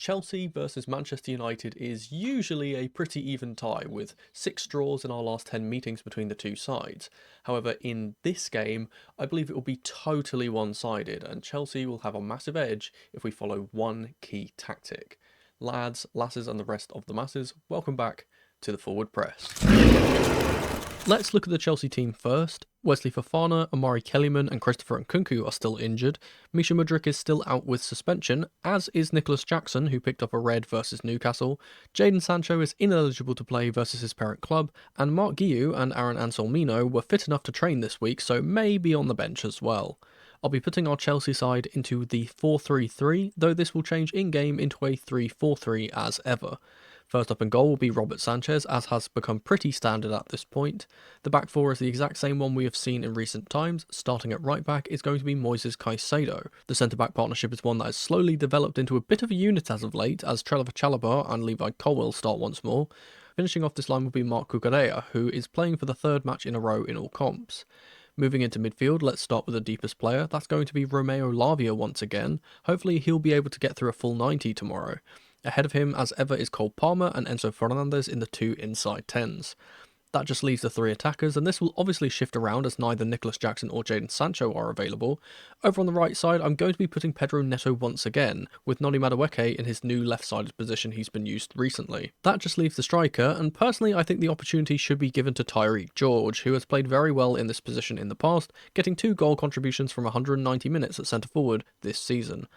Chelsea versus Manchester United is usually a pretty even tie, with 6 draws in our last 10 meetings between the two sides. However, in this game, I believe it will be totally one-sided, and Chelsea will have a massive edge if we follow one key tactic. Lads, lasses, and the rest of the masses, welcome back to the Forward Press. Let's look at the Chelsea team first. Wesley Fofana, Amari Kellyman and Christopher Nkunku are still injured. Misha Mudryk is still out with suspension, as is Nicholas Jackson, who picked up a red versus Newcastle. Jadon Sancho is ineligible to play versus his parent club, and Mark Guiu and Aaron Anselmino were fit enough to train this week, so may be on the bench as well. I'll be putting our Chelsea side into the 4-3-3, though this will change in-game into a 3-4-3 as ever. First up in goal will be Robert Sanchez, as has become pretty standard at this point. The back four is the exact same one we have seen in recent times. Starting at right back is going to be Moises Caicedo. The centre-back partnership is one that has slowly developed into a bit of a unit as of late, as Trevor Chalobah and Levi Colwill start once more. Finishing off this line will be Marc Cucurella, who is playing for the third match in a row in all comps. Moving into midfield, let's start with the deepest player. That's going to be Romeo Lavia once again. Hopefully he'll be able to get through a full 90 tomorrow. Ahead of him, as ever, is Cole Palmer and Enzo Fernandez in the two inside 10s. That just leaves the three attackers, and this will obviously shift around as neither Nicholas Jackson or Jadon Sancho are available. Over on the right side, I'm going to be putting Pedro Neto once again, with Noni Madueke in his new left-sided position he's been used recently. That just leaves the striker, and personally I think the opportunity should be given to Tyreek George, who has played very well in this position in the past, getting 2 goal contributions from 190 minutes at centre-forward this season.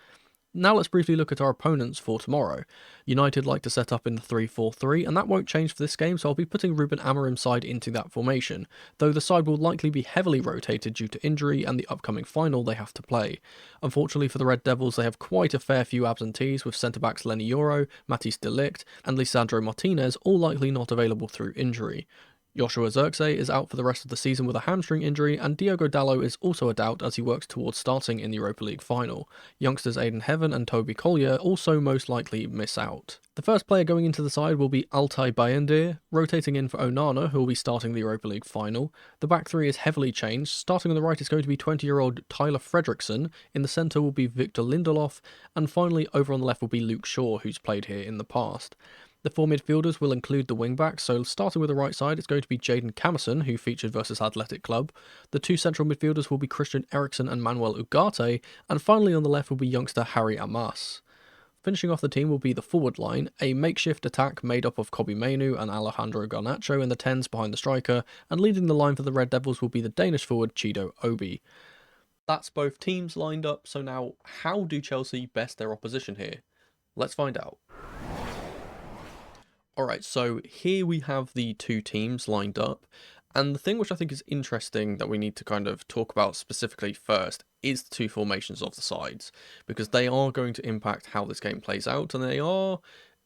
Now let's briefly look at our opponents for tomorrow. United like to set up in the 3-4-3, and that won't change for this game, so I'll be putting Ruben Amorim's side into that formation, though the side will likely be heavily rotated due to injury and the upcoming final they have to play. Unfortunately for the Red Devils, they have quite a fair few absentees, with centre-backs Lenny Yoro, Matthijs de Ligt and Lisandro Martinez all likely not available through injury. Joshua Zirkzee is out for the rest of the season with a hamstring injury, and Diogo Dalot is also a doubt as he works towards starting in the Europa League final. Youngsters Aidan Heaven and Toby Collier also most likely miss out. The first player going into the side will be Altay Bayındır, rotating in for Onana, who will be starting the Europa League final. The back three is heavily changed. Starting on the right is going to be 20-year-old Tyler Fredrickson, in the centre will be Victor Lindelof, and finally over on the left will be Luke Shaw, who's played here in the past. The 4 midfielders will include the wing-backs, so starting with the right side, it's going to be Jaden Camerson, who featured versus Athletic Club. The 2 central midfielders will be Christian Eriksen and Manuel Ugarte, and finally on the left will be youngster Harry Amas. Finishing off the team will be the forward line, a makeshift attack made up of Kobbie Mainoo and Alejandro Garnacho in the 10s behind the striker, and leading the line for the Red Devils will be the Danish forward Chido Obi. That's both teams lined up, so now how do Chelsea best their opposition here? Let's find out. Alright, so here we have the 2 teams lined up, and the thing which I think is interesting that we need to kind of talk about specifically first is the 2 formations of the sides, because they are going to impact how this game plays out, and they are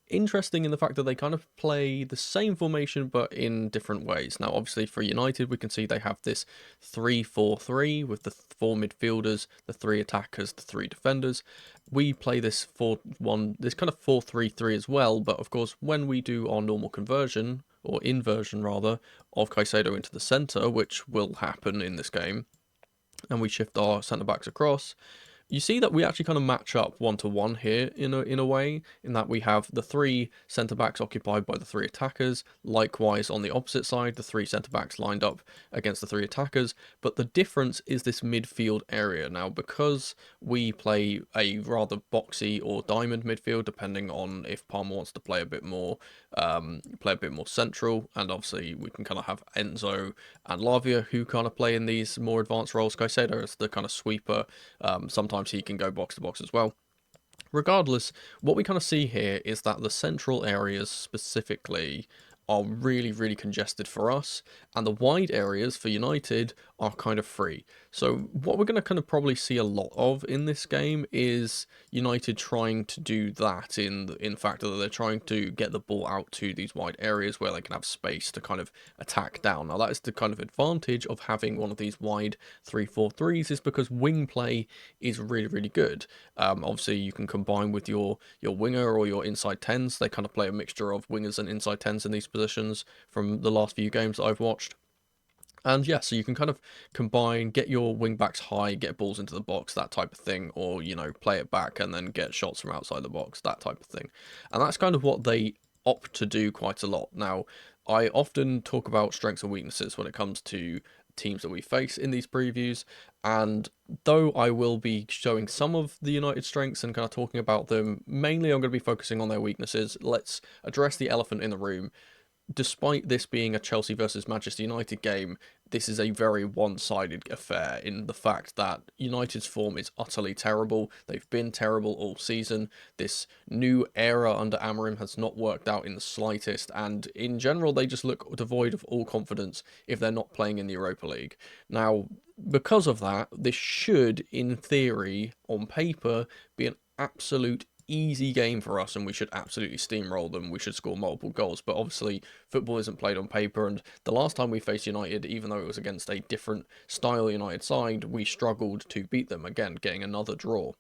interesting in the fact that they kind of play the same formation but in different ways. Now obviously for United we can see they have this 3-4-3 with the 4 midfielders, the 3 attackers, the 3 defenders. We play this 4-1, this kind of 4-3-3 as well, but of course when we do our normal conversion, or inversion rather, of Caicedo into the centre, which will happen in this game, and we shift our centre backs across, you see that we actually kind of match up 1-to-1 here in a way, in that we have the 3 centre-backs occupied by the 3 attackers, likewise on the opposite side, the 3 centre-backs lined up against the 3 attackers, but the difference is this midfield area. Now, because we play a rather boxy or diamond midfield, depending on if Palmer wants to play a bit more central, and obviously we can kind of have Enzo and Lavia who kind of play in these more advanced roles. Caicedo is the kind of sweeper, sometimes he can go box to box as well. Regardless, what we kind of see here is that the central areas specifically are really congested for us, and the wide areas for United are kind of free. So what we're going to kind of probably see a lot of in this game is United trying to do that in fact that they're trying to get the ball out to these wide areas where they can have space to kind of attack down. Now that is the kind of advantage of having one of these wide 3-4-3s, is because wing play is really good. Obviously you can combine with your winger or your inside 10s. They kind of play a mixture of wingers and inside 10s in these positions from the last few games that I've watched. And yeah, so you can kind of combine, get your wing backs high, get balls into the box, that type of thing, or, play it back and then get shots from outside the box, that type of thing. And that's kind of what they opt to do quite a lot. Now, I often talk about strengths and weaknesses when it comes to teams that we face in these previews, and though I will be showing some of the United strengths and kind of talking about them, mainly I'm going to be focusing on their weaknesses. Let's address the elephant in the room. Despite this being a Chelsea versus Manchester United game, this is a very one-sided affair in the fact that United's form is utterly terrible. They've been terrible all season. This new era under Amorim has not worked out in the slightest, and in general, they just look devoid of all confidence if they're not playing in the Europa League. Now, because of that, this should, in theory, on paper, be an absolute easy game for us, and we should absolutely steamroll them. We should score multiple goals, but obviously football isn't played on paper, and the last time we faced United, even though it was against a different style United side, we struggled to beat them, again getting another draw.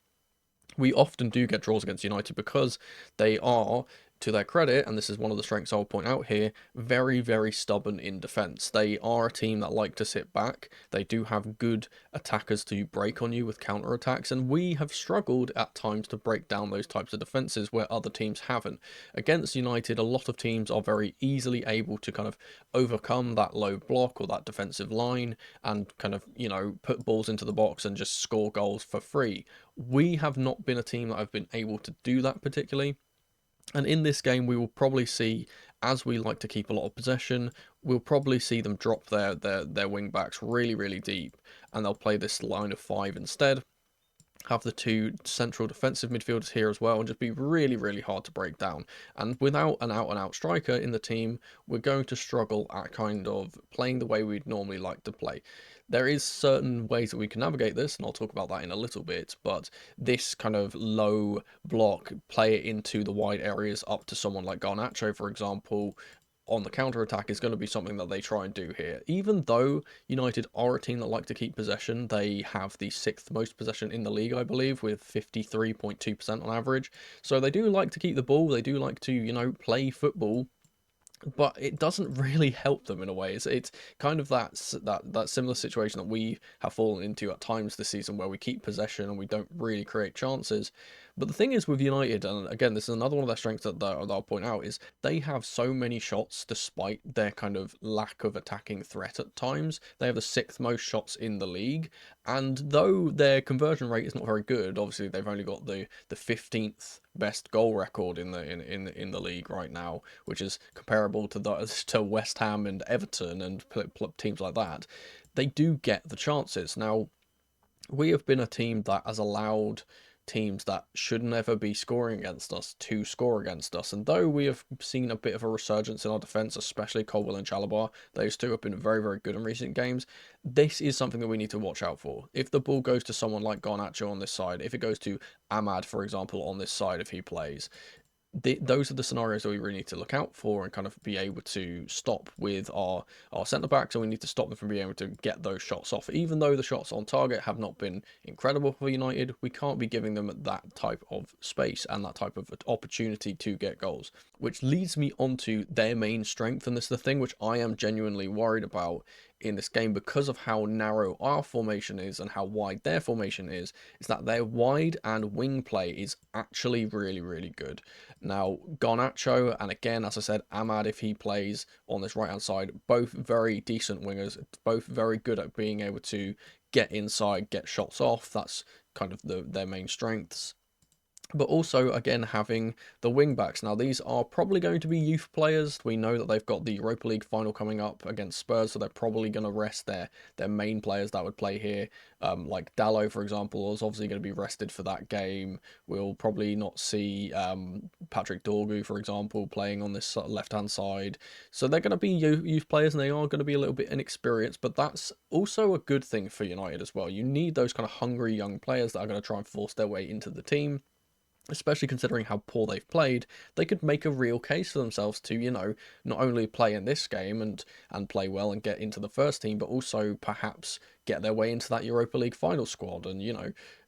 We often do get draws against United because they are, to their credit, and this is one of the strengths I'll point out here, very, very stubborn in defence. They are a team that like to sit back. They do have good attackers to break on you with counter-attacks, and we have struggled at times to break down those types of defences where other teams haven't. Against United, a lot of teams are very easily able to kind of overcome that low block or that defensive line and kind of, put balls into the box and just score goals for free. We have not been a team that have been able to do that particularly. And in this game, we will probably see, as we like to keep a lot of possession, we'll probably see them drop their wing backs really, really deep, and they'll play this line of five instead. Have the two central defensive midfielders here as well, and just be really, really hard to break down. And without an out-and-out striker in the team, we're going to struggle at kind of playing the way we'd normally like to play. There is certain ways that we can navigate this, and I'll talk about that in a little bit, but this kind of low block, play it into the wide areas up to someone like Garnacho, for example, on the counter attack is going to be something that they try and do here. Even though United are a team that like to keep possession, they have the sixth most possession in the league, I believe, with 53.2% on average. So they do like to keep the ball, they do like to, play football, but it doesn't really help them in a way. It's kind of that similar situation that we have fallen into at times this season, where we keep possession and we don't really create chances. But the thing is with United, and again, this is another one of their strengths that I'll point out, is they have so many shots despite their kind of lack of attacking threat at times. They have the sixth most shots in the league, and though their conversion rate is not very good, obviously they've only got the 15th best goal record in the league right now, which is comparable to West Ham and Everton and teams like that. They do get the chances. Now, we have been a team that has allowed teams that should never be scoring against us to score against us. And though we have seen a bit of a resurgence in our defence, especially Colwill and Chalobah, those two have been very, very good in recent games. This is something that we need to watch out for. If the ball goes to someone like Garnacho on this side, if it goes to Ahmad, for example, on this side, if he plays, those are the scenarios that we really need to look out for and kind of be able to stop with our centre backs, and we need to stop them from being able to get those shots off. Even though the shots on target have not been incredible for United, we can't be giving them that type of space and that type of opportunity to get goals. Which leads me on to their main strength, and this is the thing which I am genuinely worried about in this game because of how narrow our formation is and how wide their formation is that their wide and wing play is actually really, really good. Now, Garnacho, and again, as I said, Ahmad, if he plays on this right-hand side, both very decent wingers, both very good at being able to get inside, get shots off. That's kind of their main strengths. But also, again, having the wing backs. Now, these are probably going to be youth players. We know that they've got the Europa League final coming up against Spurs, so they're probably going to rest their main players that would play here. Like Dalot, for example, is obviously going to be rested for that game. We'll probably not see Patrick Dorgu, for example, playing on this left-hand side. So they're going to be youth players, and they are going to be a little bit inexperienced, but that's also a good thing for United as well. You need those kind of hungry young players that are going to try and force their way into the team. Especially considering how poor they've played, they could make a real case for themselves to, not only play in this game and play well and get into the first team, but also perhaps get their way into that Europa League final squad and,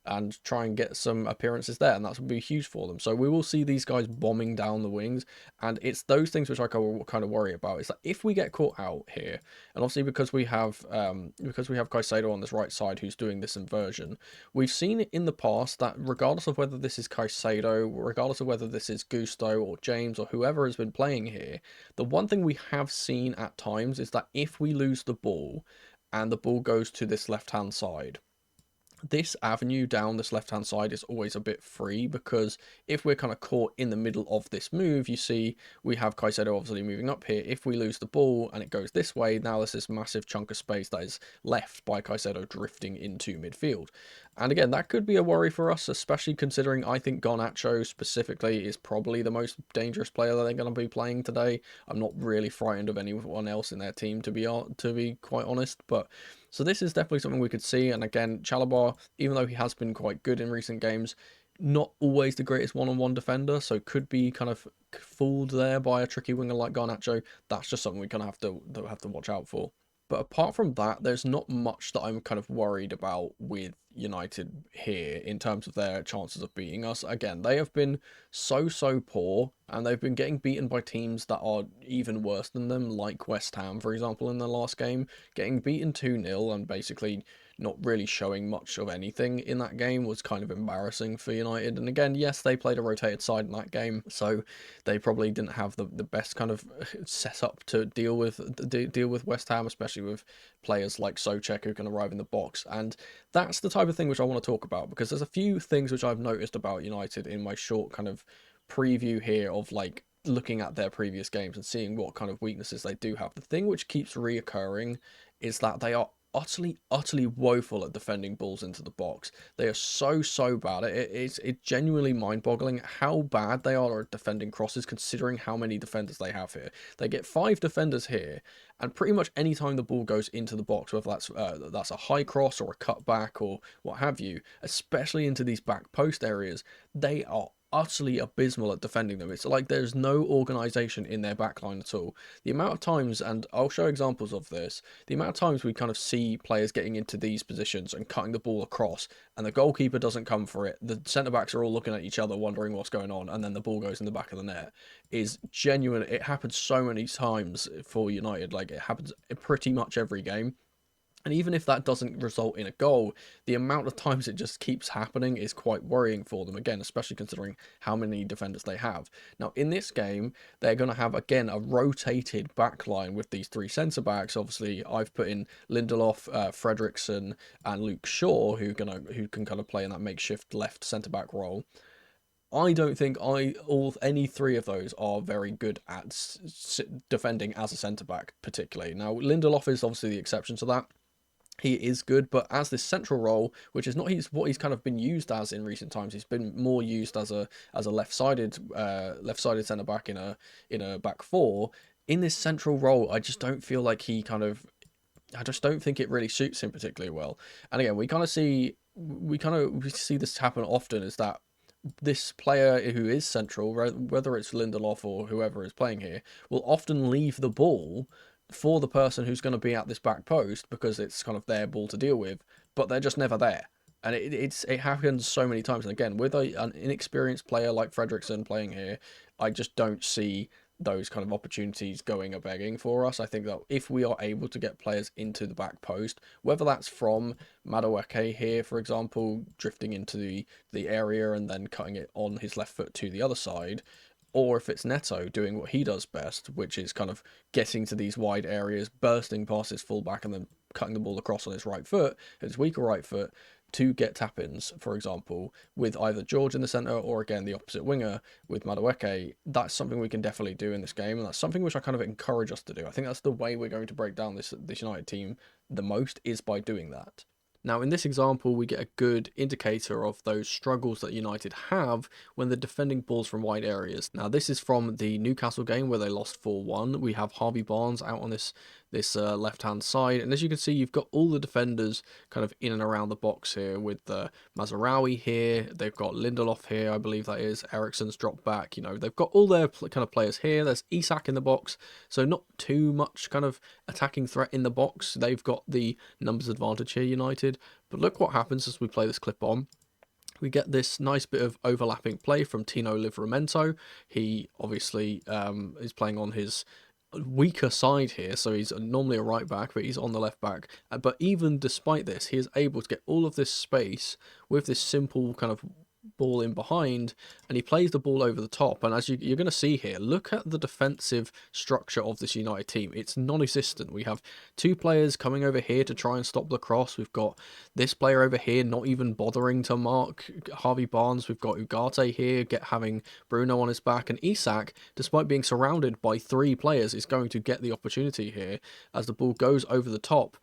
and try and get some appearances there, and that would be huge for them. So we will see these guys bombing down the wings, and it's those things which I kind of worry about. Is that if we get caught out here, and obviously because we have Caicedo on this right side who's doing this inversion, we've seen it in the past that regardless of whether this is Caicedo, regardless of whether this is Gusto or James or whoever has been playing here, the one thing we have seen at times is that if we lose the ball and the ball goes to this left-hand side, this avenue down this left hand side is always a bit free, because if we're kind of caught in the middle of this move, you see we have Caicedo obviously moving up here. If we lose the ball and it goes this way, now there's this massive chunk of space that is left by Caicedo drifting into midfield. And again, that could be a worry for us, especially considering I think Garnacho specifically is probably the most dangerous player that they're going to be playing today. I'm not really frightened of anyone else in their team, to be quite honest, but so this is definitely something we could see. And again, Chalobah, even though he has been quite good in recent games, not always the greatest one-on-one defender, so could be kind of fooled there by a tricky winger like Garnacho. That's just something we kind of have to watch out for. But apart from that, there's not much that I'm kind of worried about with United here in terms of their chances of beating us. Again, they have been so poor, and they've been getting beaten by teams that are even worse than them, like West Ham, for example, in their last game. Getting beaten 2-0 and basically not really showing much of anything in that game was kind of embarrassing for United. And again, yes, they played a rotated side in that game, so they probably didn't have the best kind of setup to deal with West Ham, especially with players like Souček who can arrive in the box. And that's the type of thing which I want to talk about, because there's a few things which I've noticed about United in my short kind of preview here of like looking at their previous games and seeing what kind of weaknesses they do have. The thing which keeps reoccurring is that they are utterly woeful at defending balls into the box. They are so bad at it. It's genuinely mind-boggling how bad they are at defending crosses, considering how many defenders they have here. They get 5 defenders here, and pretty much any time the ball goes into the box, whether that's a high cross or a cutback or what have you, especially into these back post areas, they are utterly abysmal at defending them. It's like there's no organisation in their backline at all. The amount of times, and I'll show examples of this, the amount of times we kind of see players getting into these positions and cutting the ball across, and the goalkeeper doesn't come for it, the centre-backs are all looking at each other wondering what's going on, and then the ball goes in the back of the net, is genuine. It happens so many times for United. Like, it happens pretty much every game. And even if that doesn't result in a goal, the amount of times it just keeps happening is quite worrying for them, again, especially considering how many defenders they have. Now, in this game, they're going to have, again, a rotated backline with these 3 centre-backs. Obviously, I've put in Lindelof, Fredrickson, and Luke Shaw, who can kind of play in that makeshift left centre-back role. I don't think any 3 of those are very good at defending as a centre-back, particularly. Now, Lindelof is obviously the exception to that. He is good, but as this central role, which is not what he's kind of been used as in recent times, he's been more used as a left-sided centre back in a back 4. In this central role, I just don't feel like I just don't think it really suits him particularly well. And again, we see this happen often, is that this player who is central, whether it's Lindelof or whoever is playing here, will often leave the ball for the person who's going to be at this back post because it's kind of their ball to deal with, but they're just never there. And it happens so many times. And again, with an inexperienced player like Fredrickson playing here, I just don't see those kind of opportunities going a begging for us. I think that if we are able to get players into the back post, whether that's from Madueke here, for example, drifting into the area and then cutting it on his left foot to the other side, or if it's Neto doing what he does best, which is kind of getting to these wide areas, bursting past his fullback and then cutting the ball across on his right foot, his weaker right foot, to get tap-ins, for example, with either George in the centre or, again, the opposite winger with Madueke. That's something we can definitely do in this game, and that's something which I kind of encourage us to do. I think that's the way we're going to break down this United team the most, is by doing that. Now, in this example, we get a good indicator of those struggles that United have when they're defending balls from wide areas. Now, this is from the Newcastle game where they lost 4-1. We have Harvey Barnes out on this left-hand side, and as you can see, you've got all the defenders kind of in and around the box here with Mazraoui here. They've got Lindelof here, I believe that is. Eriksen's dropped back. You know, they've got all their kind of players here. There's Isak in the box, so not too much kind of attacking threat in the box. They've got the numbers advantage here, United. But look what happens as we play this clip on. we get this nice bit of overlapping play from Tino Livramento. He obviously is playing on his weaker side here, so he's normally a right back, but he's on the left back. But even despite this, he is able to get all of this space with this simple kind of ball in behind, and he plays the ball over the top. And as you're going to see here, look at the defensive structure of this United team. It's non-existent. We have two players coming over here to try and stop the cross. We've got this player over here not even bothering to mark Harvey Barnes. We've got Ugarte here having Bruno on his back, and Isak, despite being surrounded by three players, is going to get the opportunity here as the ball goes over the top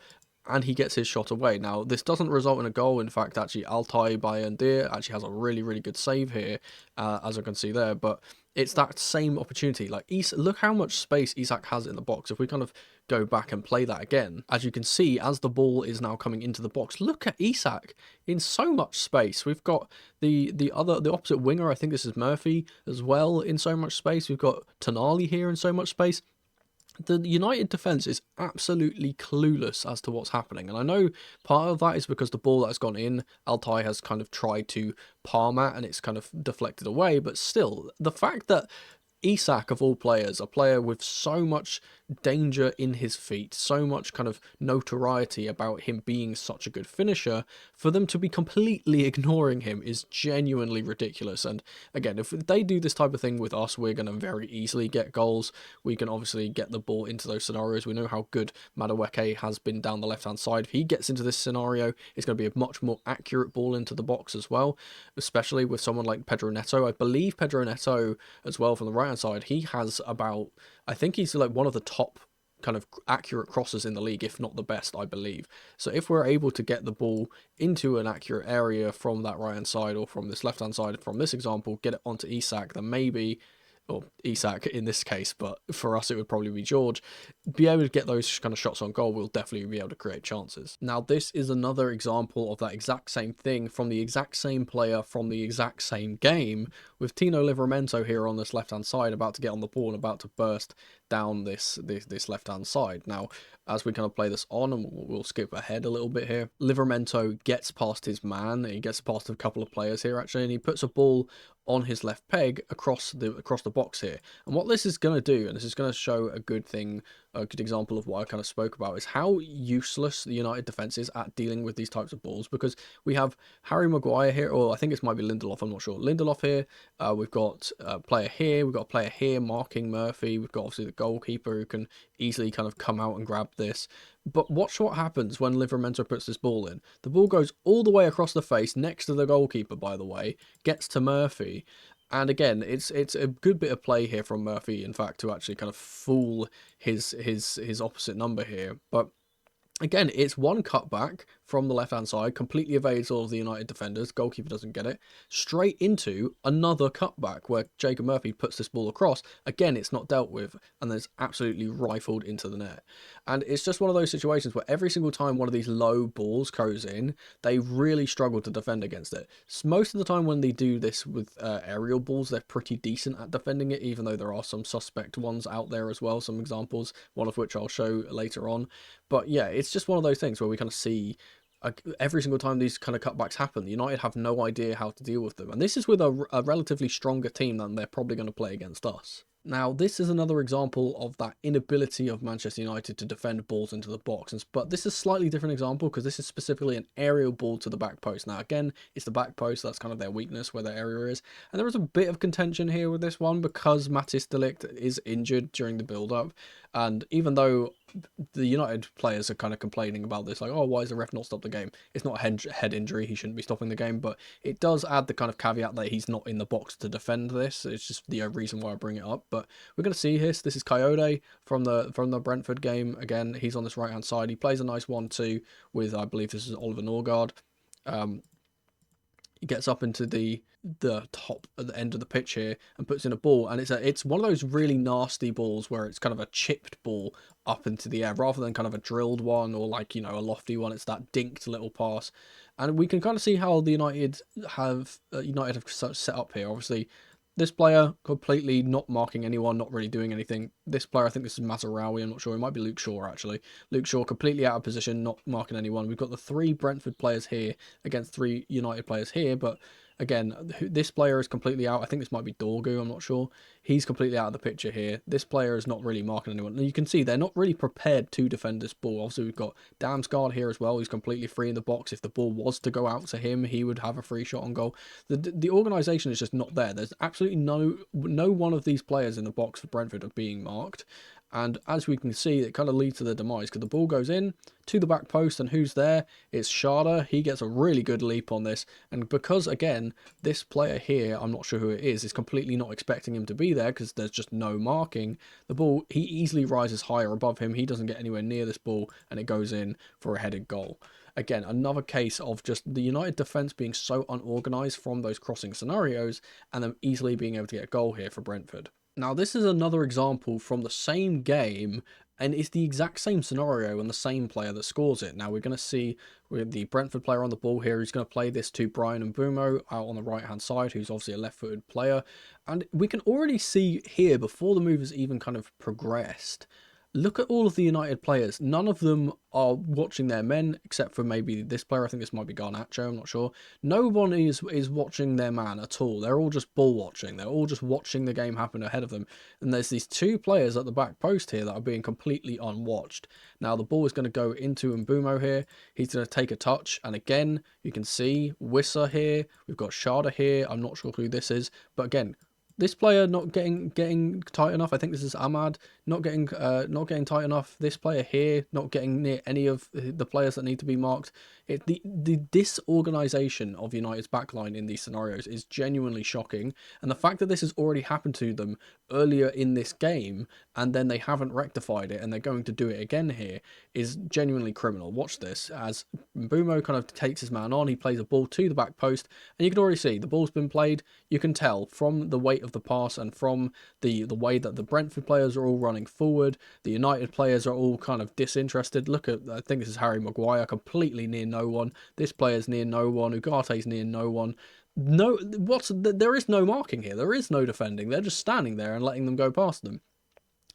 and he gets his shot away. Now, this doesn't result in a goal. In fact, actually, Altay Bayendir actually has a really, really good save here, as I can see there. But it's that same opportunity. Like, look how much space Isak has in the box. If we kind of go back and play that again, as you can see, as the ball is now coming into the box, look at Isak in so much space. We've got the opposite winger, I think this is Murphy, as well, in so much space. We've got Tonali here in so much space. The United defence is absolutely clueless as to what's happening, and I know part of that is because the ball that has gone in, Altay has kind of tried to palm at, and it's kind of deflected away, but still, the fact that Isak, of all players, a player with so much danger in his feet, so much kind of notoriety about him being such a good finisher, for them to be completely ignoring him is genuinely ridiculous. And again, if they do this type of thing with us, we're going to very easily get goals. We can obviously get the ball into those scenarios. We know how good Madueke has been down the left-hand side. If he gets into this scenario, it's going to be a much more accurate ball into the box as well, especially with someone like Pedro Neto. I believe Pedro Neto, as well, from the right-hand side, he has about, I think he's like one of the top kind of accurate crosses in the league, if not the best, I believe. So if we're able to get the ball into an accurate area from that right hand side, or from this left hand side, from this example, get it onto Isak, then maybe, or Isak in this case, but for us it would probably be George, be able to get those kind of shots on goal, we'll definitely be able to create chances. Now, this is another example of that exact same thing from the exact same player from the exact same game, with Tino Livramento here on this left-hand side, about to get on the ball and about to burst down this left-hand side. Now, as we kind of play this on, and we'll skip ahead a little bit here, Livramento gets past his man, he gets past a couple of players here actually, and he puts a ball on his left peg across the box here. And what this is going to do, and this is going to show a good thing, a good example of what I kind of spoke about, is how useless the United defence is at dealing with these types of balls, because we have Harry Maguire here, or I think it might be Lindelof, I'm not sure. Lindelof here, we've got a player here, we've got a player here marking Murphy, we've got obviously the goalkeeper who can easily kind of come out and grab this. But watch what happens when Livramento puts this ball in. The ball goes all the way across the face, next to the goalkeeper, by the way, gets to Murphy. And again, it's a good bit of play here from Murphy, in fact, to actually kind of fool his opposite number here. But again, it's one cutback from the left-hand side, completely evades all of the United defenders, goalkeeper doesn't get it, straight into another cutback where Jacob Murphy puts this ball across. Again, it's not dealt with, and then it's absolutely rifled into the net. And it's just one of those situations where every single time one of these low balls goes in, they really struggle to defend against it. Most of the time when they do this with aerial balls, they're pretty decent at defending it, even though there are some suspect ones out there as well, some examples, one of which I'll show later on. But yeah, it's just one of those things where we kind of see every single time these kind of cutbacks happen, United have no idea how to deal with them. And this is with a relatively stronger team than they're probably going to play against us. Now, this is another example of that inability of Manchester United to defend balls into the box. But this is a slightly different example because this is specifically an aerial ball to the back post. Now, again, it's the back post. That's kind of their weakness, where their area is. And there is a bit of contention here with this one because Matthijs de Ligt is injured during the build-up. And even though the United players are kind of complaining about this, like, oh, why is the ref not stopped the game? It's not a head injury, he shouldn't be stopping the game, but it does add the kind of caveat that he's not in the box to defend this. It's just the reason why I bring it up. But we're going to see this. This is Coyote from the Brentford game. Again, he's on this right hand side. He plays a nice 1-2 with, I believe this is Oliver Norgard. He gets up into the top at the end of the pitch here and puts in a ball, and it's one of those really nasty balls where it's kind of a chipped ball up into the air rather than kind of a drilled one or, like, you know, a lofty one. It's that dinked little pass, and we can kind of see how the United have set up here. Obviously, this player completely not marking anyone, not really doing anything. This player, I think this is Mazarawi, I'm not sure. It might be Luke Shaw, actually. Luke Shaw completely out of position, not marking anyone. We've got the 3 Brentford players here against 3 United players here, but Again, this player is completely out. I think this might be Dorgu, I'm not sure. He's completely out of the picture here. This player is not really marking anyone. And you can see they're not really prepared to defend this ball. Obviously, we've got Damsgaard here as well. He's completely free in the box. If the ball was to go out to him, he would have a free shot on goal. The organisation is just not there. There's absolutely no one of these players in the box for Brentford are being marked. And as we can see, it kind of leads to the demise because the ball goes in to the back post, and who's there? It's Sharda. He gets a really good leap on this, and because again, this player here, I'm not sure who it is completely not expecting him to be there because there's just no marking. The ball, he easily rises higher above him. He doesn't get anywhere near this ball, and it goes in for a headed goal. Again, another case of just the United defence being so unorganised from those crossing scenarios, and them easily being able to get a goal here for Brentford. Now, this is another example from the same game, and it's the exact same scenario and the same player that scores it. Now, we're going to see with the Brentford player on the ball here, who's going to play this to Brian Mbeumo out on the right-hand side, who's obviously a left-footed player. And we can already see here, before the move has even kind of progressed, look at all of the United players. None of them are watching their men, except for maybe this player. I think this might be Garnacho, I'm not sure. No one is watching their man at all. They're all just ball watching. They're all just watching the game happen ahead of them. And there's these two players at the back post here that are being completely unwatched. Now, the ball is going to go into Mbeumo here. He's going to take a touch. And again, you can see Wissa here. We've got Sharda here. I'm not sure who this is. But again, this player not getting tight enough. I think this is Ahmad not getting tight enough. This player here not getting near any of the players that need to be marked. The disorganisation of United's backline in these scenarios is genuinely shocking, and the fact that this has already happened to them earlier in this game and then they haven't rectified it and they're going to do it again here is genuinely criminal. Watch this as Mbeumo kind of takes his man on. He plays a ball to the back post, and you can already see the ball's been played. You can tell from the weight of the pass and from the way that the Brentford players are all running forward. The United players are all kind of disinterested. Look at, I think this is Harry Maguire, completely near no one. This player's near no one. Ugarte's near no one. No, there is no marking here. There is no defending. They're just standing there and letting them go past them.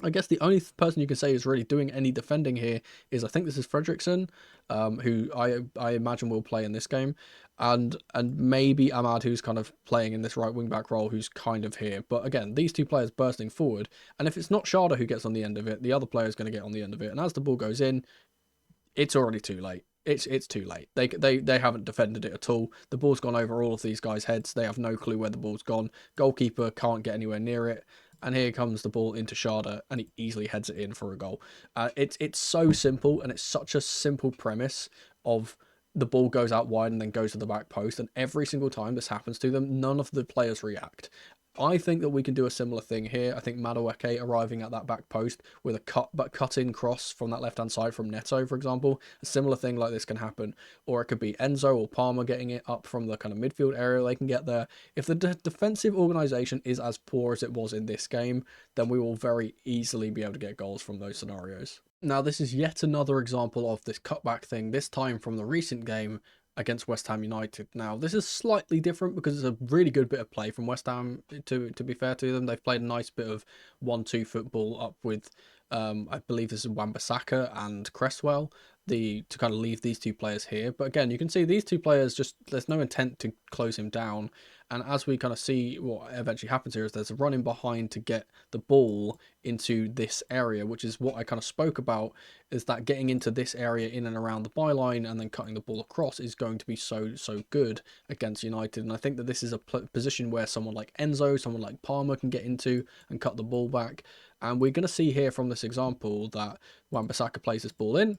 I guess the only person you can say is really doing any defending here is, I think this is Fredrickson, who I imagine will play in this game, and maybe Ahmad, who's kind of playing in this right wing back role, who's kind of here. But again, these two players bursting forward, and if it's not Sharda who gets on the end of it, the other player is going to get on the end of it, and as the ball goes in, it's already too late. It's too late. They haven't defended it at all. The ball's gone over all of these guys' heads. They have no clue where the ball's gone. Goalkeeper can't get anywhere near it. And here comes the ball into Sharda, and he easily heads it in for a goal. It's so simple, and it's such a simple premise of the ball goes out wide and then goes to the back post. And every single time this happens to them, none of the players react. I think that we can do a similar thing here. I think Madueke arriving at that back post with a cut-in cross from that left-hand side from Neto, for example. A similar thing like this can happen. Or it could be Enzo or Palmer getting it up from the kind of midfield area. They can get there. If the defensive organisation is as poor as it was in this game, then we will very easily be able to get goals from those scenarios. Now, this is yet another example of this cutback thing, this time from the recent game against West Ham United. Now, this is slightly different because it's a really good bit of play from West Ham, to be fair to them. They've played a nice bit of 1-2 football up with, I believe this is Wan-Bissaka and Cresswell, to kind of leave these two players here. But again, you can see these two players, just there's no intent to close him down. And as we kind of see what eventually happens here is there's a run in behind to get the ball into this area, which is what I kind of spoke about, is that getting into this area in and around the byline and then cutting the ball across is going to be so good against United. And I think that this is a position where someone like Enzo, someone like Palmer can get into and cut the ball back. And we're going to see here from this example that Wan-Bissaka plays this ball in.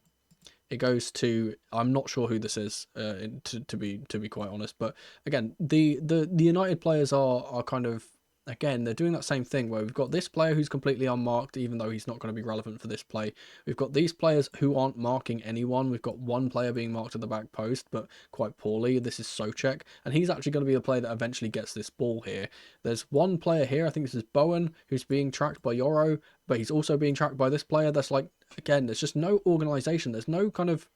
It goes to, I'm not sure who this is, to be quite honest. But again, the United players are kind of, again, they're doing that same thing where we've got this player who's completely unmarked, even though he's not going to be relevant for this play. We've got these players who aren't marking anyone. We've got one player being marked at the back post, but quite poorly. This is Souček, and he's actually going to be the player that eventually gets this ball here. There's one player here, I think this is Bowen, who's being tracked by Yoro, but he's also being tracked by this player. That's like, again, there's just no organisation. There's no kind of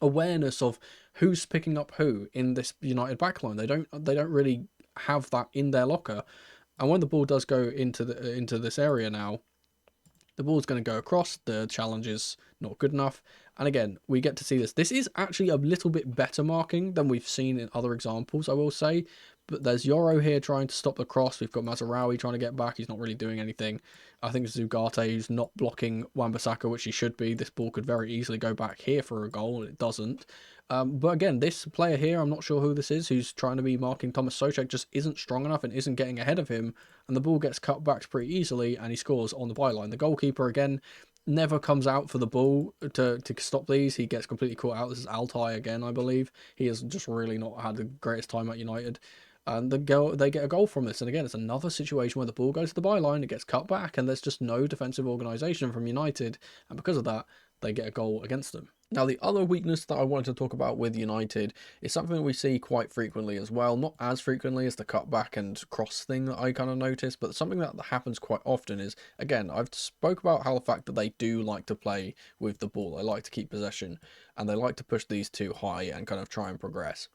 awareness of who's picking up who in this United backline. They don't really have that in their locker. And when the ball does go into this area now, the ball's going to go across. The challenge is not good enough. And again, we get to see this. This is actually a little bit better marking than we've seen in other examples, I will say. But there's Yoro here trying to stop the cross. We've got Mazraoui trying to get back. He's not really doing anything. I think it's Ugarte who's not blocking Wan-Bissaka, which he should be. This ball could very easily go back here for a goal, and it doesn't. But again, this player here, I'm not sure who this is, who's trying to be marking Thomas Soucek, just isn't strong enough and isn't getting ahead of him. And the ball gets cut back pretty easily, and he scores on the byline. The goalkeeper, again, never comes out for the ball to stop these. He gets completely caught out. This is Altai again, I believe. He has just really not had the greatest time at United. And they get a goal from this. And again, it's another situation where the ball goes to the byline, it gets cut back, and there's just no defensive organisation from United. And because of that, they get a goal against them. Now, the other weakness that I wanted to talk about with United is something we see quite frequently as well. Not as frequently as the cutback and cross thing that I kind of noticed, but something that happens quite often is, again, I've spoke about how the fact that they do like to play with the ball. They like to keep possession, and they like to push these two high and kind of try and progress.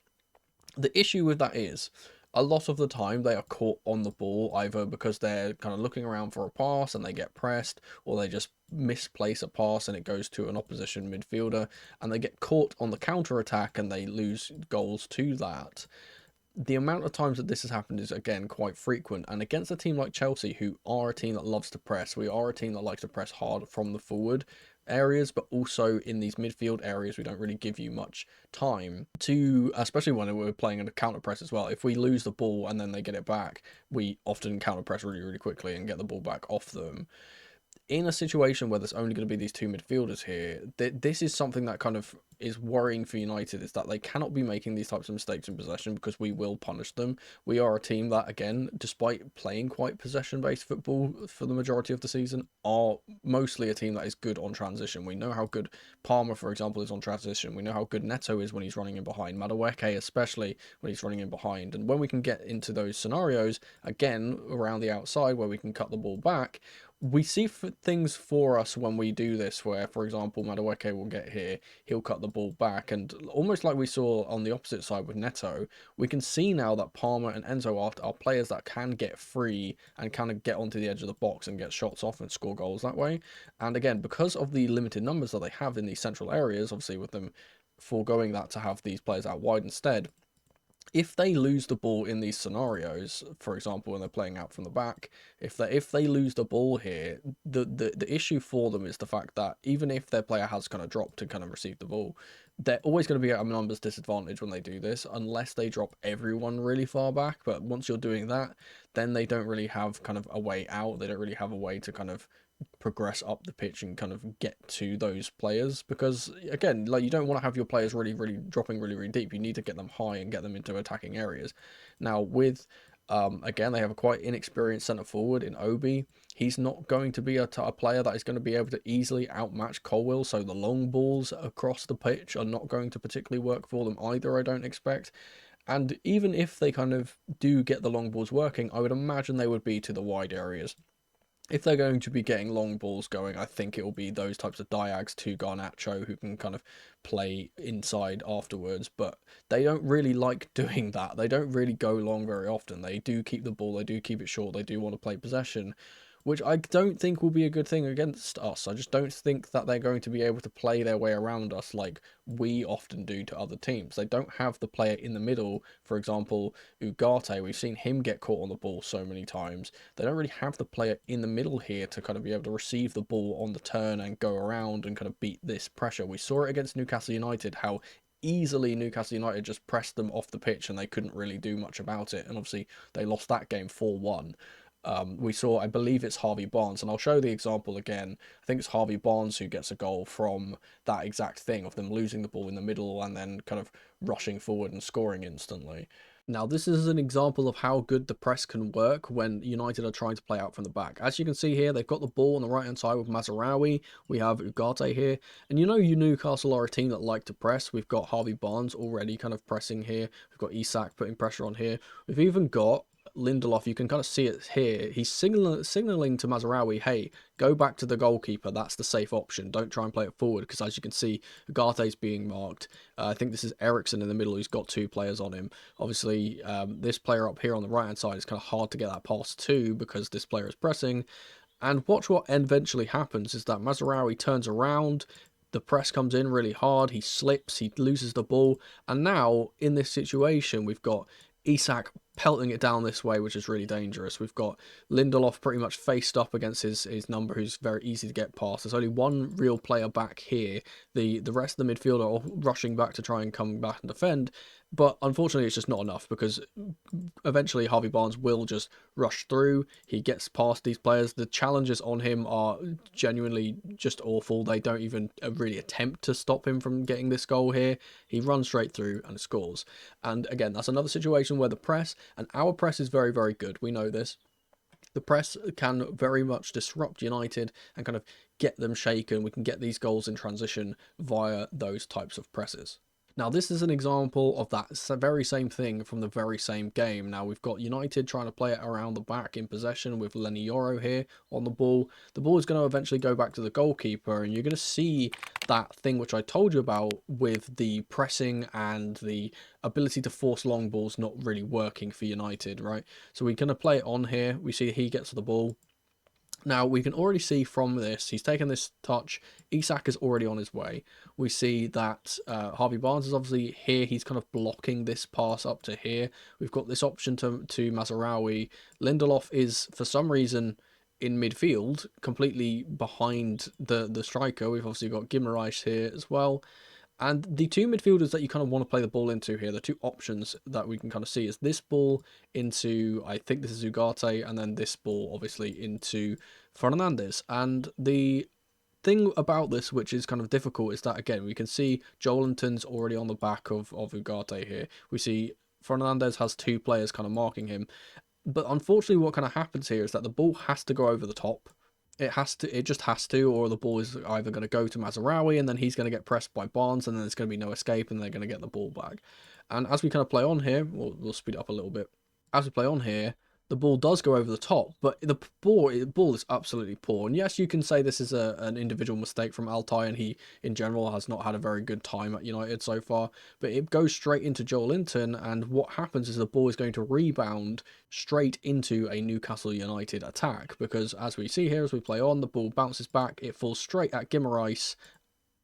The issue with that is, a lot of the time they are caught on the ball, either because they're kind of looking around for a pass and they get pressed, or they just misplace a pass and it goes to an opposition midfielder, and they get caught on the counter attack and they lose goals to that. The amount of times that this has happened is, again, quite frequent, and against a team like Chelsea, who are a team that loves to press, we are a team that likes to press hard from the forward areas, but also in these midfield areas we don't really give you much time to, especially when we're playing in a counter press as well. If we lose the ball and then they get it back, we often counter press really quickly and get the ball back off them. In a situation where there's only going to be these two midfielders here, this is something that kind of is worrying for United, is that they cannot be making these types of mistakes in possession, because we will punish them. We are a team that, again, despite playing quite possession-based football for the majority of the season, are mostly a team that is good on transition. We know how good Palmer, for example, is on transition. We know how good Neto is when he's running in behind. Madueke, especially when he's running in behind. And when we can get into those scenarios, again, around the outside where we can cut the ball back, we see things for us when we do this, where, for example, Madueke will get here, he'll cut the ball back, and almost like we saw on the opposite side with Neto, we can see now that Palmer and Enzo are players that can get free and kind of get onto the edge of the box and get shots off and score goals that way. And again, because of the limited numbers that they have in these central areas, obviously with them foregoing that to have these players out wide instead, if they lose the ball in these scenarios, for example, when they're playing out from the back, if they lose the ball here, the issue for them is the fact that even if their player has kind of dropped to kind of receive the ball, they're always going to be at a numbers disadvantage when they do this, unless they drop everyone really far back. But once you're doing that, then they don't really have kind of a way out. They don't really have a way to kind of progress up the pitch and kind of get to those players, because again, like, you don't want to have your players really dropping really deep. You need to get them high and get them into attacking areas. Now with again, they have a quite inexperienced centre forward in Obi. He's not going to be a player that is going to be able to easily outmatch Colwill, so the long balls across the pitch are not going to particularly work for them either, I don't expect. And even if they kind of do get the long balls working, I would imagine they would be to the wide areas. If they're going to be getting long balls going, I think it will be those types of Diags to Garnacho who can kind of play inside afterwards, but they don't really like doing that. They don't really go long very often. They do keep the ball, they do keep it short, they do want to play possession, which I don't think will be a good thing against us. I just don't think that they're going to be able to play their way around us like we often do to other teams. They don't have the player in the middle. For example, Ugarte, we've seen him get caught on the ball so many times. They don't really have the player in the middle here to kind of be able to receive the ball on the turn and go around and kind of beat this pressure. We saw it against Newcastle United, how easily Newcastle United just pressed them off the pitch and they couldn't really do much about it. And obviously they lost that game 4-1. We saw, I believe it's Harvey Barnes, and I'll show the example again. I think it's Harvey Barnes who gets a goal from that exact thing of them losing the ball in the middle and then kind of rushing forward and scoring instantly. Now, this is an example of how good the press can work when United are trying to play out from the back. As you can see here, they've got the ball on the right-hand side with Mazraoui. We have Ugarte here. And you Newcastle are a team that like to press. We've got Harvey Barnes already kind of pressing here. We've got Isak putting pressure on here. We've even got Lindelof, you can kind of see it here. He's signaling to Mazraoui, hey, go back to the goalkeeper. That's the safe option. Don't try and play it forward, because as you can see, Ugarte's being marked. I think this is Ericsson in the middle who's got two players on him. Obviously, this player up here on the right-hand side is kind of hard to get that pass to because this player is pressing. And watch what eventually happens is that Mazraoui turns around, the press comes in really hard, he slips, he loses the ball, and now in this situation we've got Isak pelting it down this way, which is really dangerous. We've got Lindelof pretty much faced up against his number, who's very easy to get past. There's only one real player back here. The rest of the midfield are all rushing back to try and come back and defend, but unfortunately it's just not enough, because eventually Harvey Barnes will just rush through. He gets past these players. The challenges on him are genuinely just awful. They don't even really attempt to stop him from getting this goal here. He runs straight through and scores. And again, that's another situation where the press, and our press is very, very good. We know this. The press can very much disrupt United and kind of get them shaken. We can get these goals in transition via those types of presses. Now, this is an example of that very same thing from the very same game. Now, we've got United trying to play it around the back in possession with Lenny Yoro here on the ball. The ball is going to eventually go back to the goalkeeper, and you're going to see that thing which I told you about with the pressing and the ability to force long balls not really working for United, right? So we're going to play it on here. We see he gets the ball. Now, we can already see from this, he's taken this touch, Isak is already on his way. We see that Harvey Barnes is obviously here, he's kind of blocking this pass up to here. We've got this option to Mazraoui. Lindelof is, for some reason, in midfield, completely behind the striker. We've obviously got Guimaraes here as well. And the two midfielders that you kind of want to play the ball into here, the two options that we can kind of see is this ball into, I think this is Ugarte, and then this ball obviously into Fernandes. And the thing about this, which is kind of difficult, is that again, we can see Joelinton's already on the back of Ugarte here. We see Fernandes has two players kind of marking him. But unfortunately, what kind of happens here is that the ball has to go over the top. It just has to, or the ball is either going to go to Mazraoui and then he's going to get pressed by Barnes and then there's going to be no escape and they're going to get the ball back. And as we kind of play on here, we'll speed it up a little bit. As we play on here, the ball does go over the top, but the ball is absolutely poor. And yes, you can say this is an individual mistake from Altay, and he, in general, has not had a very good time at United so far. But it goes straight into Joelinton, and what happens is the ball is going to rebound straight into a Newcastle United attack. Because as we see here, as we play on, the ball bounces back, it falls straight at Guimaraes,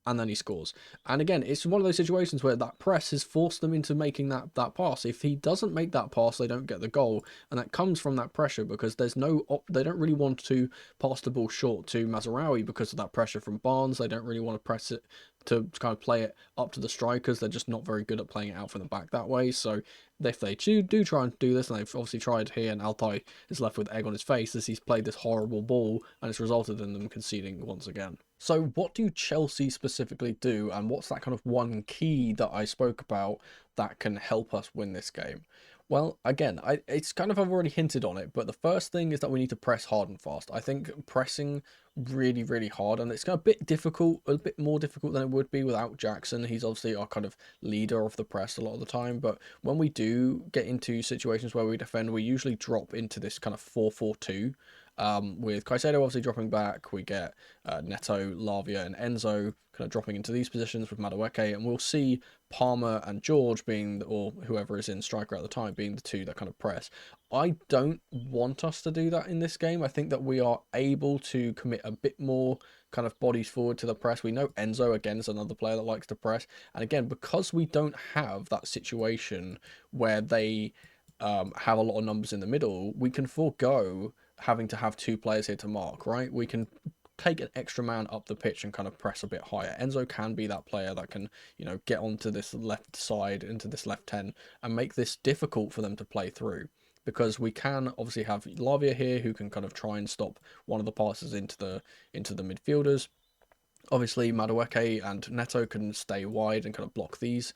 and then he scores. And again, it's one of those situations where that press has forced them into making that pass. If he doesn't make that pass, they don't get the goal, and that comes from that pressure, because there's they don't really want to pass the ball short to Mazraoui because of that pressure from Barnes. They don't really want to press it to kind of play it up to the strikers. They're just not very good at playing it out from the back that way. So if they do try and do this, and they've obviously tried here, and Altay is left with egg on his face as he's played this horrible ball, and it's resulted in them conceding once again. So what do Chelsea specifically do, and what's that kind of one key that I spoke about that can help us win this game? Well, again, it's kind of, I've already hinted on it, but the first thing is that we need to press hard and fast. I think pressing really, really hard, and it's a bit difficult, a bit more difficult than it would be without Jackson. He's obviously our kind of leader of the press a lot of the time, but when we do get into situations where we defend, we usually drop into this kind of 4-4-2. With Caicedo obviously dropping back, we get Neto, Lavia, and Enzo kind of dropping into these positions with Madueke, and we'll see Palmer and George being, or whoever is in striker at the time, being the two that kind of press. I don't want us to do that in this game. I think that we are able to commit a bit more kind of bodies forward to the press. We know Enzo, again, is another player that likes to press. And again, because we don't have that situation where they have a lot of numbers in the middle, we can forego having to have two players here to mark, right? We can take an extra man up the pitch and kind of press a bit higher. Enzo can be that player that can, get onto this left side, into this left 10, and make this difficult for them to play through. Because we can obviously have Lavia here, who can kind of try and stop one of the passes into the midfielders. Obviously, Madueke and Neto can stay wide and kind of block these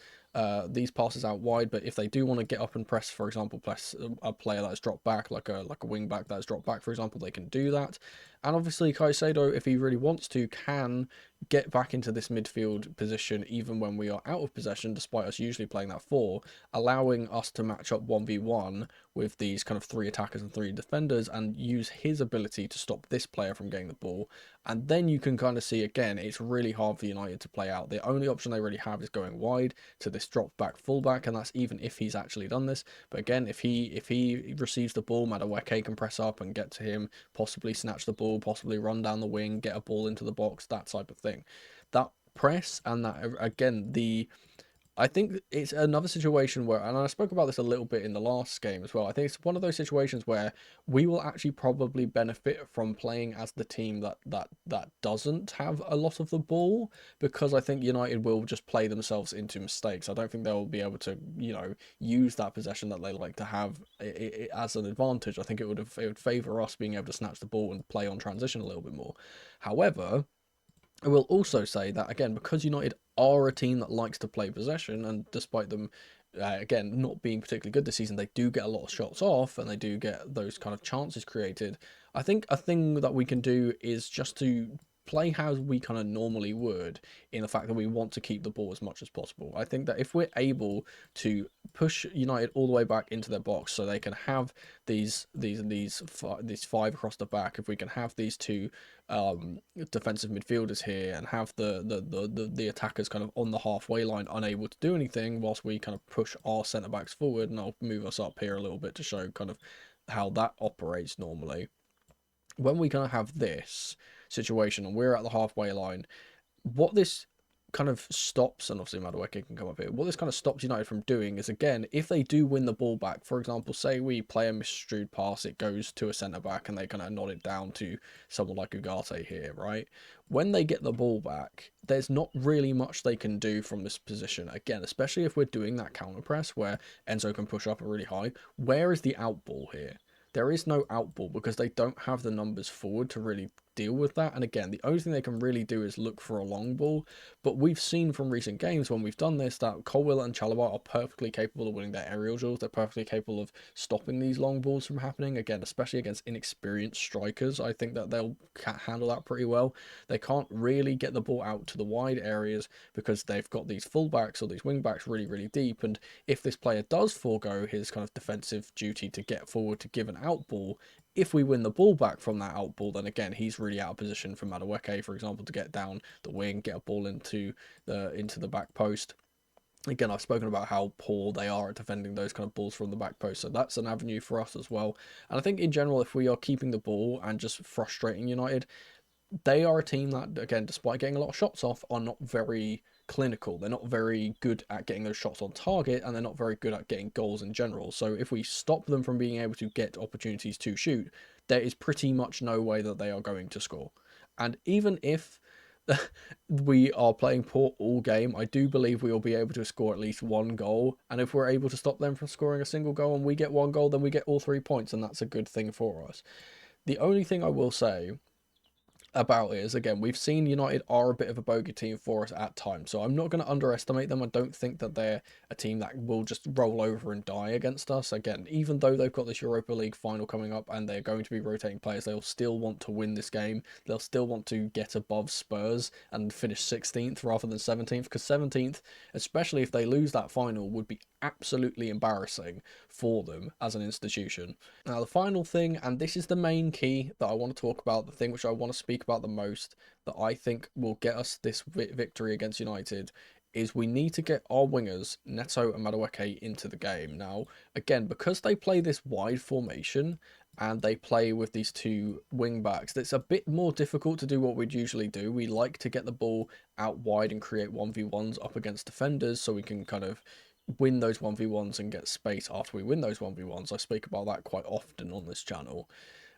passes out wide. But if they do want to get up and press, for example, press a player that has dropped back, like a wing back that has dropped back, for example, they can do that. And obviously, Caicedo, if he really wants to, can get back into this midfield position even when we are out of possession, despite us usually playing that 4, allowing us to match up 1v1 with these kind of 3 attackers and 3 defenders, and use his ability to stop this player from getting the ball. And then you can kind of see, again, it's really hard for United to play out. The only option they really have is going wide to this drop back fullback, and that's even if he's actually done this. But again, if he receives the ball, Madueke can press up and get to him, possibly snatch the ball, possibly run down the wing, get a ball into the box, that type of thing. That press and that, again, the I think it's another situation where, and I spoke about this a little bit in the last game as well. I think it's one of those situations where we will actually probably benefit from playing as the team that doesn't have a lot of the ball, because I think United will just play themselves into mistakes. I don't think they'll be able to, use that possession that they like to have as an advantage. I think it would favour us being able to snatch the ball and play on transition a little bit more. However, I will also say that again, because United are a team that likes to play possession, and despite them, again, not being particularly good this season, they do get a lot of shots off and they do get those kind of chances created. I think a thing that we can do is just to play how we kind of normally would, in the fact that we want to keep the ball as much as possible. I think that if we're able to push United all the way back into their box, so they can have these five across the back, if we can have these two defensive midfielders here and have the attackers kind of on the halfway line unable to do anything, whilst we kind of push our centre backs forward, and I'll move us up here a little bit to show kind of how that operates normally. When we kind of have this situation and we're at the halfway line, what this kind of stops, and obviously Madueke can come up here, what this kind of stops United from doing is, again, if they do win the ball back, for example, say we play a misstrued pass, it goes to a centre back and they kind of nod it down to someone like Ugarte here, right? When they get the ball back, there's not really much they can do from this position. Again, especially if we're doing that counter press where Enzo can push up a really high. Where is the out ball here? There is no out ball because they don't have the numbers forward to really deal with that. And again, the only thing they can really do is look for a long ball. But we've seen from recent games when we've done this that Colwill and Chalobah are perfectly capable of winning their aerial duels. They're perfectly capable of stopping these long balls from happening. Again, especially against inexperienced strikers, I think that they'll handle that pretty well. They can't really get the ball out to the wide areas because they've got these fullbacks or these wingbacks really, really deep. And if this player does forego his kind of defensive duty to get forward to give an out ball, if we win the ball back from that out ball, then again he's really out of position for Madueke, for example, to get down the wing, get a ball into the back post. Again, I've spoken about how poor they are at defending those kind of balls from the back post, so that's an avenue for us as well. And I think in general, if we are keeping the ball and just frustrating United, they are a team that, again, despite getting a lot of shots off, are not very clinical. They're not very good at getting those shots on target, and they're not very good at getting goals in general. So if we stop them from being able to get opportunities to shoot, there is pretty much no way that they are going to score. And even if we are playing poor all game, I do believe we will be able to score at least one goal. And if we're able to stop them from scoring a single goal and we get one goal, then we get all 3 points, and that's a good thing for us. The only thing I will say about it is, again, we've seen United are a bit of a bogey team for us at times, so I'm not going to underestimate them. I don't think that they're a team that will just roll over and die against us. Again, even though they've got this Europa League final coming up and they're going to be rotating players, they'll still want to win this game. They'll still want to get above Spurs and finish 16th rather than 17th, because 17th, especially if they lose that final, would be absolutely embarrassing for them as an institution. Now, the final thing, and this is the main key that I want to talk about, the thing which I want to speak about the most, that I think will get us this victory against United, is we need to get our wingers, Neto and Madueke, into the game. Now, again, because they play this wide formation and they play with these two wing backs, it's a bit more difficult to do what we'd usually do. We like to get the ball out wide and create 1v1s up against defenders so we can kind of win those 1v1s and get space after we win those 1v1s. I speak about that quite often on this channel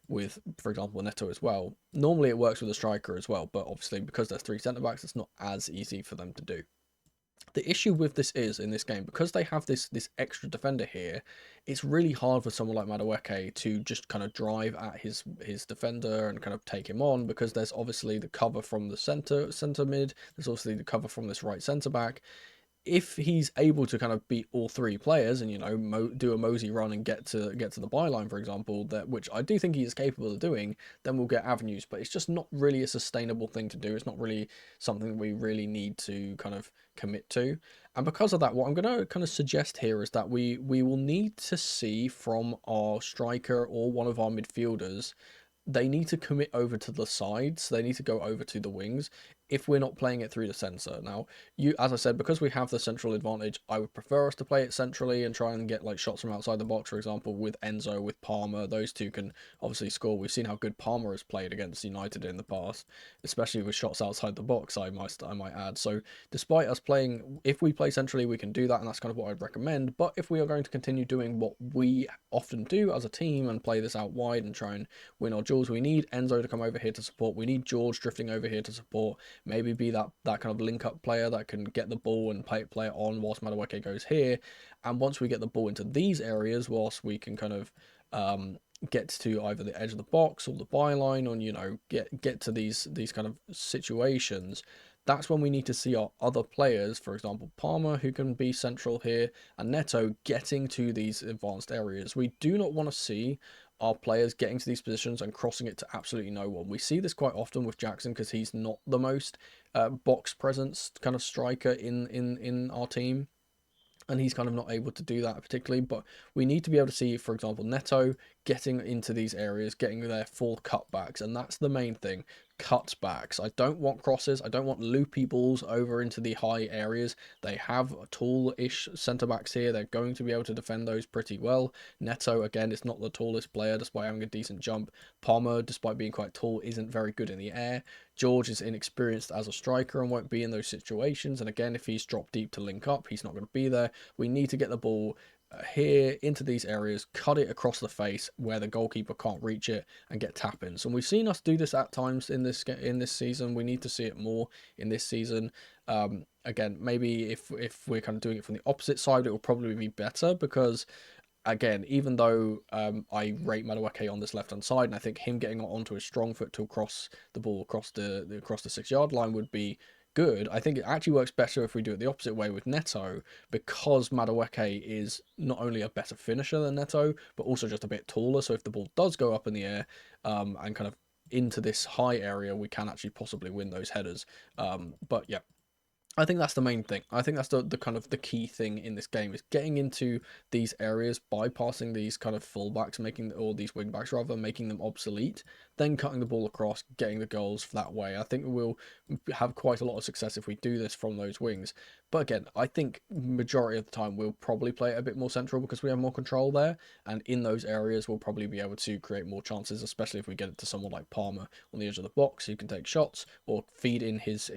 with, for example, Neto as well. Normally it works with a striker as well, but obviously because there's three centre-backs, it's not as easy for them to do. The issue with this is, in this game, because they have this extra defender here, it's really hard for someone like Madueke to just kind of drive at his defender and kind of take him on, because there's obviously the cover from the centre mid, there's obviously the cover from this right centre-back. If he's able to kind of beat all three players and, do a mosey run and get to the byline, for example, that which I do think he is capable of doing, then we'll get avenues. But it's just not really a sustainable thing to do. It's not really something we really need to kind of commit to. And because of that, what I'm going to kind of suggest here is that we will need to see from our striker or one of our midfielders, they need to commit over to the sides. They need to go over to the wings. if we're not playing it through the sensor. Now, as I said, because we have the central advantage, I would prefer us to play it centrally and try and get like shots from outside the box, for example, with Enzo, with Palmer. Those two can obviously score. We've seen how good Palmer has played against United in the past, especially with shots outside the box, I might add. So despite us playing, if we play centrally, we can do that, and that's kind of what I'd recommend. But if we are going to continue doing what we often do as a team and play this out wide and try and win our duels, we need Enzo to come over here to support. We need George drifting over here to support. Maybe be that kind of link-up player that can get the ball and play it on whilst Madueke goes here. And once we get the ball into these areas, whilst we can kind of get to either the edge of the box or the byline, or, you know, get to these kind of situations, that's when we need to see our other players, for example, Palmer, who can be central here, and Neto getting to these advanced areas. We do not want to see our players getting to these positions and crossing it to absolutely no one. We see this quite often with Jackson because he's not the most box presence kind of striker in our team, and he's kind of not able to do that particularly. But we need to be able to see, for example, Neto getting into these areas, getting their full cutbacks, and that's the main thing. Cutbacks. I don't want crosses. I don't want loopy balls over into the high areas. They have tall-ish centre backs here. They're going to be able to defend those pretty well. Neto, again, is not the tallest player despite having a decent jump. Palmer, despite being quite tall, isn't very good in the air. George is inexperienced as a striker and won't be in those situations. And again, if he's dropped deep to link up, he's not going to be there. We need to get the ball here into these areas, cut it across the face where the goalkeeper can't reach it, and get tap-ins. And we've seen us do this at times in this season. We need to see it more in this season. Again, maybe if we're kind of doing it from the opposite side, it will probably be better, because again, even though I rate Madueke on this left-hand side, and I think him getting onto his strong foot to cross the ball across the 6-yard line would be good, I think it actually works better if we do it the opposite way with Neto, because Madueke is not only a better finisher than Neto, but also just a bit taller. So if the ball does go up in the air and kind of into this high area, we can actually possibly win those headers. But yeah, I think that's the main thing. I think that's the kind of the key thing in this game, is getting into these areas, bypassing these kind of fullbacks, or these wingbacks rather, making them obsolete, then cutting the ball across, getting the goals that way. I think we'll have quite a lot of success if we do this from those wings. But again, I think majority of the time we'll probably play it a bit more central because we have more control there, and in those areas we'll probably be able to create more chances, especially if we get it to someone like Palmer on the edge of the box who can take shots or feed in his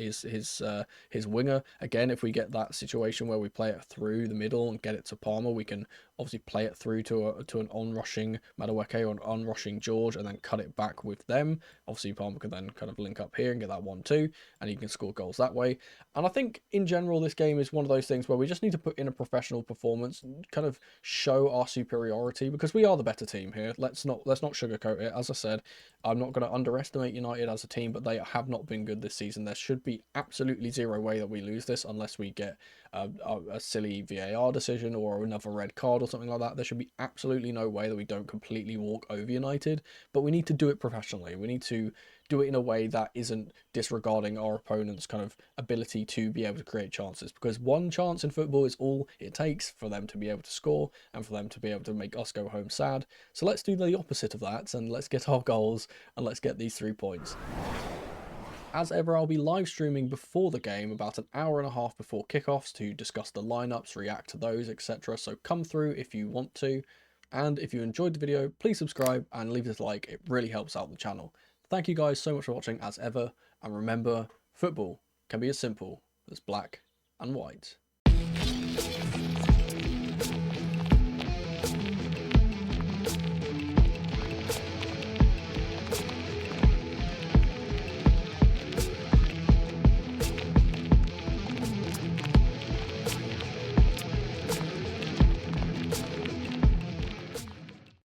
winger. Again, if we get that situation where we play it through the middle and get it to Palmer, we can obviously play it through to an on-rushing Madueke or an on-rushing George, and then cut it back with them. Obviously, Palmer can then kind of link up here and get that 1-2, and he can score goals that way. And I think in general, this game is one of those things where we just need to put in a professional performance, kind of show our superiority, because we are the better team here. Let's not sugarcoat it. As I said, I'm not going to underestimate United as a team, but they have not been good this season. There should be absolutely zero way that we lose this unless we get a silly VAR decision or another red card or something like that. There should be absolutely no way that we don't completely walk over United, but we need to do it professionally. We need to do it in a way that isn't disregarding our opponent's kind of ability to be able to create chances, because one chance in football is all it takes for them to be able to score and for them to be able to make us go home sad. So let's do the opposite of that, and let's get our goals and let's get these 3 points. As ever, I'll be live streaming before the game, about an hour and a half before kickoffs, to discuss the lineups, react to those, etc. So come through if you want to. And if you enjoyed the video, please subscribe and leave us a like. It really helps out the channel. Thank you guys so much for watching as ever. And remember, football can be as simple as black and white.